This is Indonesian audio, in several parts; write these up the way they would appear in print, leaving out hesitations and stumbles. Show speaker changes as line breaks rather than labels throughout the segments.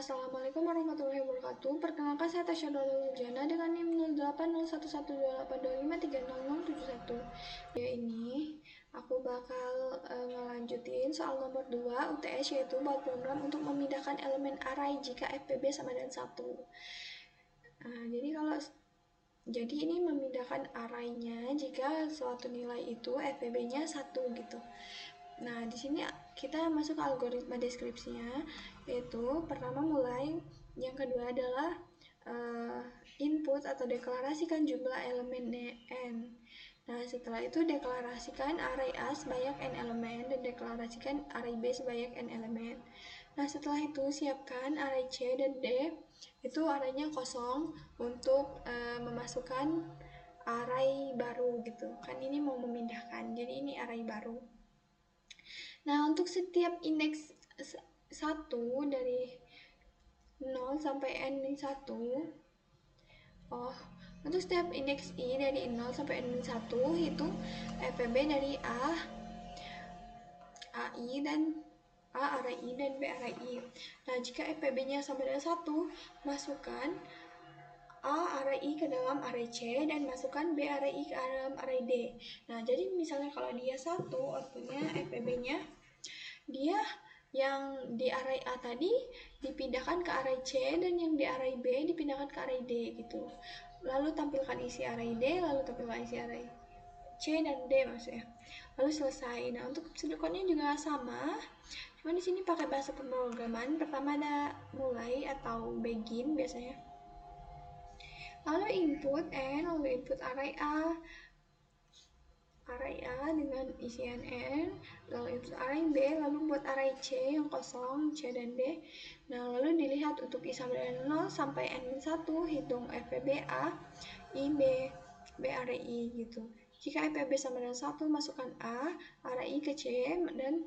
Assalamualaikum warahmatullahi wabarakatuh. Perkenalkan saya Tasya Nurul Jana dengan NIM 08011282530071. Ya ini aku bakal ngelanjutin soal nomor 2 UTS, yaitu buat program untuk memindahkan elemen array jika FPB sama dengan 1. Jadi ini memindahkan array-nya jika suatu nilai itu FPB-nya 1 gitu. Nah, di sini kita masuk ke algoritma deskripsinya, yaitu pertama mulai, yang kedua adalah input atau deklarasikan jumlah elemen n. Nah, setelah itu deklarasikan array A sebanyak n elemen dan deklarasikan array B sebanyak n elemen. Nah, setelah itu siapkan array C dan D, itu arraynya kosong untuk memasukkan array baru gitu. Kan ini mau memindahkan, jadi ini array baru. Nah, untuk setiap indeks 1 dari 0 sampai n-1, untuk setiap indeks i dari 0 sampai n-1, hitung FPB dari AI dan A array I dan B array I. Nah, jika FPB-nya sama dengan 1, masukkan A array I ke dalam array C dan masukkan B array I ke dalam array D. Nah, jadi misalnya kalau dia 1, outputnya FPB-nya, dia yang di array A tadi dipindahkan ke array C dan yang di array B dipindahkan ke array D gitu. Lalu tampilkan isi array D, lalu tampilkan isi array C dan D maksudnya. Lalu selesai. Nah, untuk sudut code-nya juga sama. Cuma di sini pakai bahasa pemrograman. Pertama ada mulai atau begin biasanya. Lalu input n, lalu input array A dengan isian n, lalu input array B, lalu buat array C yang kosong, C dan D. Nah, lalu dilihat untuk I sama dengan 0 sampai n-1, hitung FPB A, I, B array I gitu. Jika FPB sama dengan 1, masukkan A, array I ke C, dan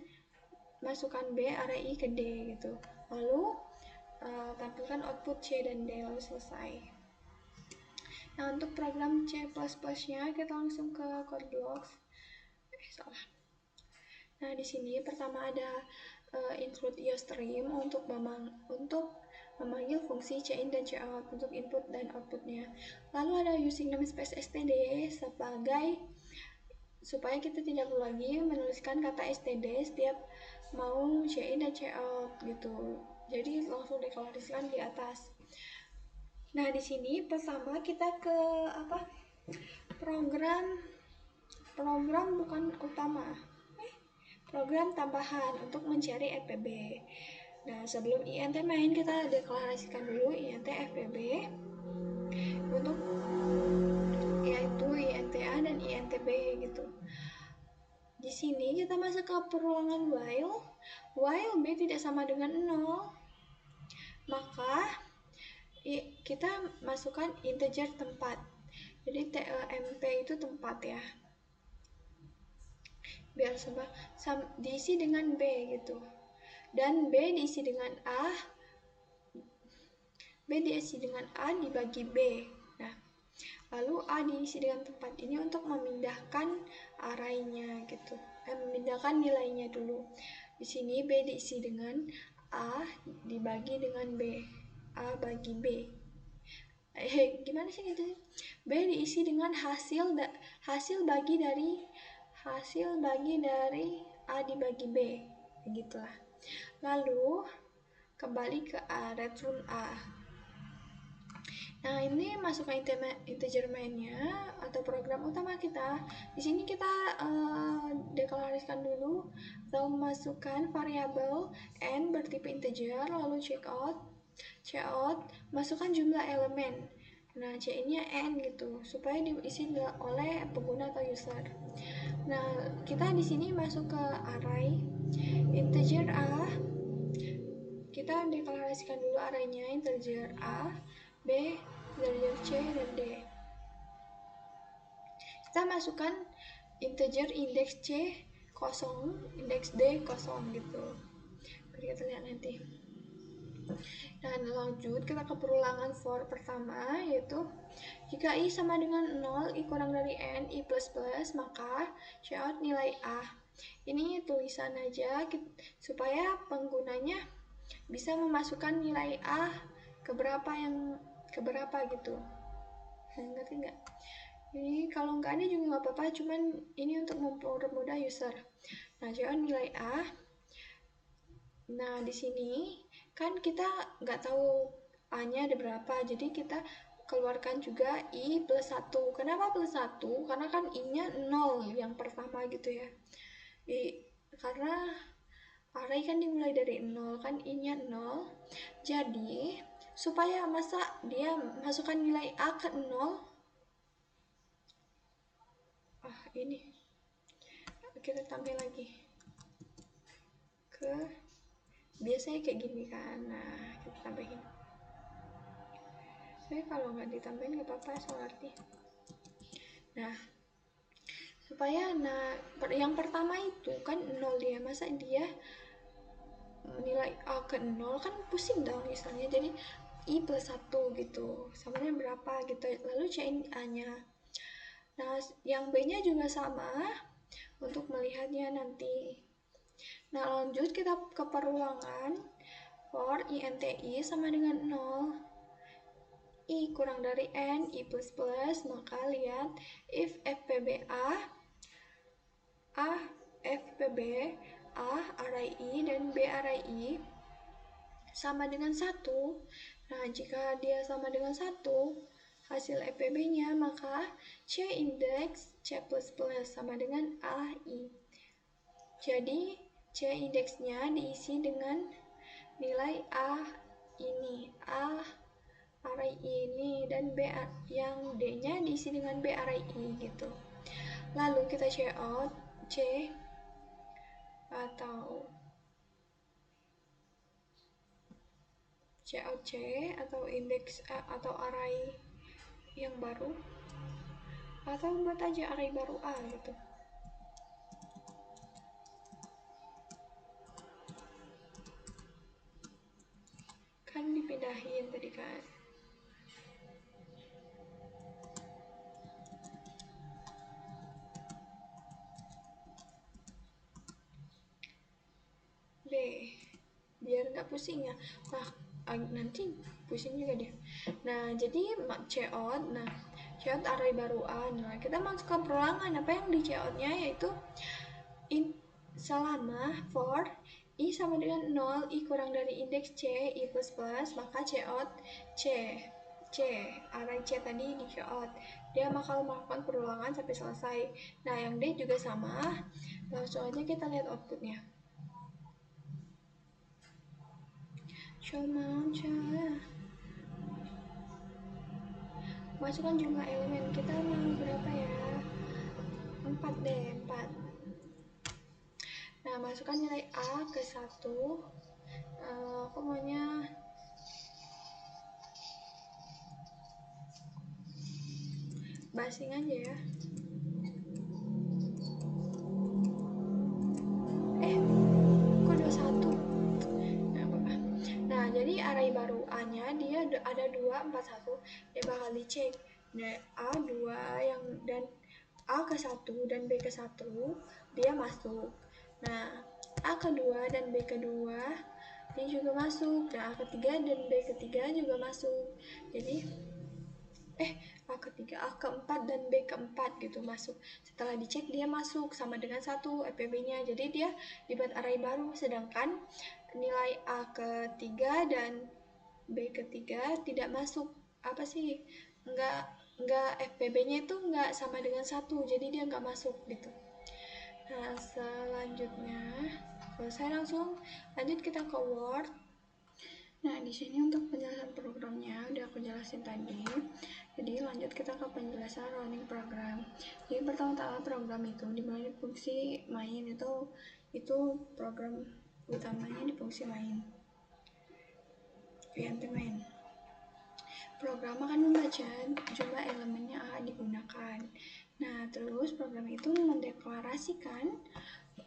masukkan B, array I ke D gitu. Lalu tampilkan output C dan D, lalu selesai. Nah, untuk program C++ nya kita langsung ke code blocks. Nah, di sini pertama ada include IOStream untuk memanggil fungsi cin dan cout untuk input dan outputnya. Lalu ada using namespace std supaya kita tidak perlu lagi menuliskan kata std setiap mau cin dan cout gitu. Jadi langsung deklarasikan di atas. Nah, di sini pertama kita ke program bukan utama, program tambahan untuk mencari FPB. Nah, sebelum int main kita deklarasikan dulu int FPB untuk yaitu int A dan int B gitu. Di sini kita masuk ke perulangan while B tidak sama dengan 0, maka kita masukkan integer tempat. Jadi temp itu tempat ya, biar diisi dengan B gitu, dan B diisi dengan A dibagi B. Nah, lalu A diisi dengan tempat ini untuk memindahkan arraynya gitu, memindahkan nilainya dulu. Di sini B diisi dengan A dibagi dengan B, A bagi B. Gimana sih gitu? B diisi dengan hasil bagi dari A dibagi B, begitulah. Lalu kembali ke return A. Nah, ini masukkan integer main-nya atau program utama kita. Di sini kita deklarasikan dulu atau masukkan variabel n bertipe integer, lalu cout, masukkan jumlah elemen. Nah, C-nya n gitu, supaya diisi oleh pengguna atau user. Nah, kita di sini masuk ke array integer A. Kita deklarasikan dulu arraynya integer A, B, integer C, dan D. Kita masukkan integer indeks C kosong, indeks D kosong gitu. Kita lihat nanti. Dan lanjut kita ke perulangan for pertama, yaitu jika I sama dengan 0, I kurang dari N, I plus plus, maka cout nilai A. Ini tulisan aja supaya penggunanya bisa memasukkan nilai A keberapa gitu. Ngerti nggak? Ini kalau nggak ada juga nggak apa-apa, cuman ini untuk mempermudah user. Nah, coba nilai A. Nah, di sini kan kita nggak tahu A-nya ada berapa, jadi kita keluarkan juga I plus 1. Kenapa plus 1? Karena kan I-nya 0 yang pertama gitu ya. Karena array kan dimulai dari 0, kan I-nya 0. Jadi, supaya masa dia masukkan nilai A ke 0, ini kita tambah lagi ke, biasanya kayak gini kan. Nah, kita tambahin. Tapi kalau nggak ditambahin nggak apa-apa, soal arti. Nah, supaya yang pertama itu kan 0 dia, masa dia nilai A ke 0 kan pusing dong misalnya. Jadi I plus 1 gitu, sama dengan berapa gitu, lalu cari A-nya. Nah, yang B-nya juga sama untuk melihatnya nanti. Nah, lanjut kita ke perulangan. For INTI sama dengan 0. I kurang dari N, I plus plus, maka lihat if FPBA, A, FPB, A, array I, dan B, array I sama dengan 1. Nah, jika dia sama dengan 1, hasil FPB-nya, maka C indeks C plus plus sama dengan AI. Jadi, C indeksnya diisi dengan nilai A ini, A array ini, dan B yang D-nya diisi dengan B array I gitu. Lalu kita check out C atau C indeks atau array yang baru, atau buat aja array baru A gitu. Kan dipindahin tadi kan. B, biar nggak pusing ya. Wah, nanti pusing juga deh. Nah, jadi cout, nah cout array baru A. Nah, kita masuk ke perulangan. Apa yang di coutnya yaitu selama for I sama dengan 0, I kurang dari indeks C, I plus plus, maka cout array C tadi di cout. Dia bakal melakukan perulangan sampai selesai. Nah, yang D juga sama. Langsung aja kita lihat outputnya. Masukkan jumlah elemen, kita mau berapa ya? 4 deh, 4. Nah, masukkan nilai A ke 1. Aku maunya basing aja ya. Kok 21? Nah, apa-apa. Nah, jadi array baru A-nya dia ada 2, 4, 1. Dia bakal dicek. Nah, A2 dan A ke 1 dan B ke 1 dia masuk. Nah, A kedua dan B kedua dia juga masuk. Nah, A ketiga dan B ketiga juga masuk. Jadi A ketiga, A keempat dan B keempat gitu masuk. Setelah dicek dia masuk sama dengan 1 FPB-nya. Jadi dia dibuat array baru, sedangkan nilai A ketiga dan B ketiga tidak masuk. Apa sih? Enggak FPB-nya itu enggak sama dengan 1, jadi dia enggak masuk gitu. Nah, selanjutnya selesai, langsung lanjut kita ke Word. Nah, di sini untuk penjelasan programnya udah aku jelasin tadi. Jadi lanjut kita ke penjelasan running program. Jadi pertama-tama program itu dimulai di fungsi main, itu program utamanya di fungsi main. Main. Program akan membaca jumlah elemennya A digunakan. Nah, terus program itu mendeklarasikan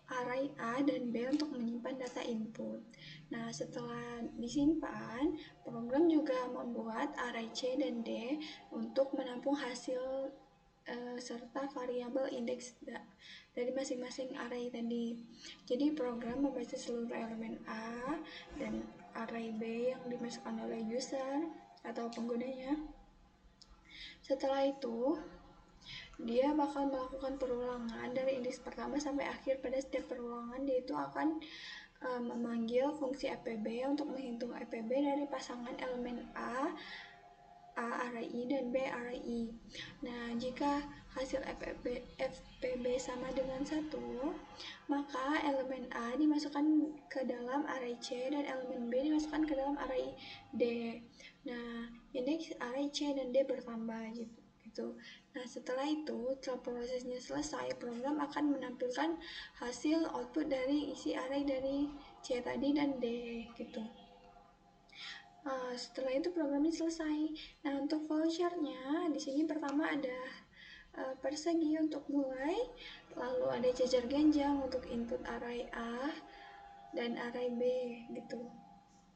array A dan B untuk menyimpan data input. Nah, setelah disimpan, program juga membuat array C dan D untuk menampung hasil serta variabel indeks dari masing-masing array tadi. Jadi program membaca seluruh elemen A dan array B yang dimasukkan oleh user atau penggunanya. Setelah itu, dia bakal melakukan perulangan dari indeks pertama sampai akhir. Pada setiap perulangan, dia itu akan memanggil fungsi fpb untuk menghitung fpb dari pasangan elemen A array I dan B array I. Nah, jika hasil fpb sama dengan 1, maka elemen A dimasukkan ke dalam array C dan elemen B dimasukkan ke dalam array D. Nah, indeks array C dan D bertambah gitu. Nah, setelah itu, setelah prosesnya selesai, program akan menampilkan hasil output dari isi array dari C tadi dan D gitu. Setelah itu programnya selesai. Nah, untuk vouchernya di sini pertama ada persegi untuk mulai, lalu ada jajar genjang untuk input array A dan array B gitu.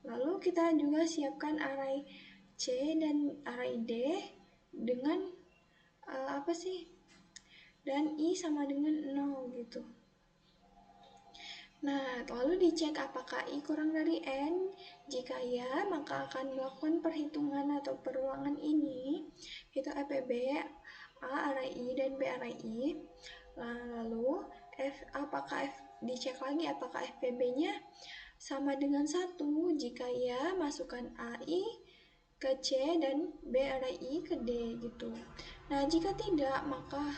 Lalu kita juga siapkan array C dan array D dengan dan I sama dengan 0 gitu. Nah, lalu dicek apakah I kurang dari N. Jika ya, maka akan melakukan perhitungan atau perulangan ini, itu fpb A array I dan B array I. Lalu dicek lagi apakah fpb-nya sama dengan 1. Jika ya, masukkan AI ke C dan B array I ke D gitu. Nah, jika tidak, maka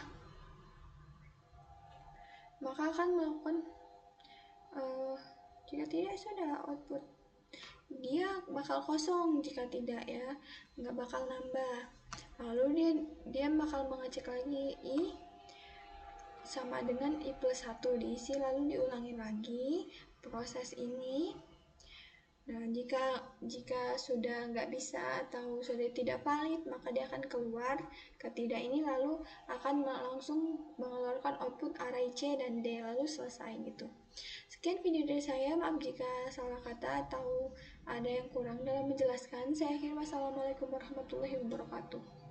akan melakukan jika tidak sudah output dia bakal kosong. Jika tidak ya, nggak bakal nambah. Lalu dia bakal mengecek lagi I sama dengan I plus 1 diisi, lalu diulangi lagi proses ini. Nah, jika sudah nggak bisa atau sudah tidak valid, maka dia akan keluar ke tidak ini, lalu akan langsung mengeluarkan output array C dan D, lalu selesai gitu. Sekian video dari saya, maaf jika salah kata atau ada yang kurang dalam menjelaskan. Saya akhiri, wassalamualaikum warahmatullahi wabarakatuh.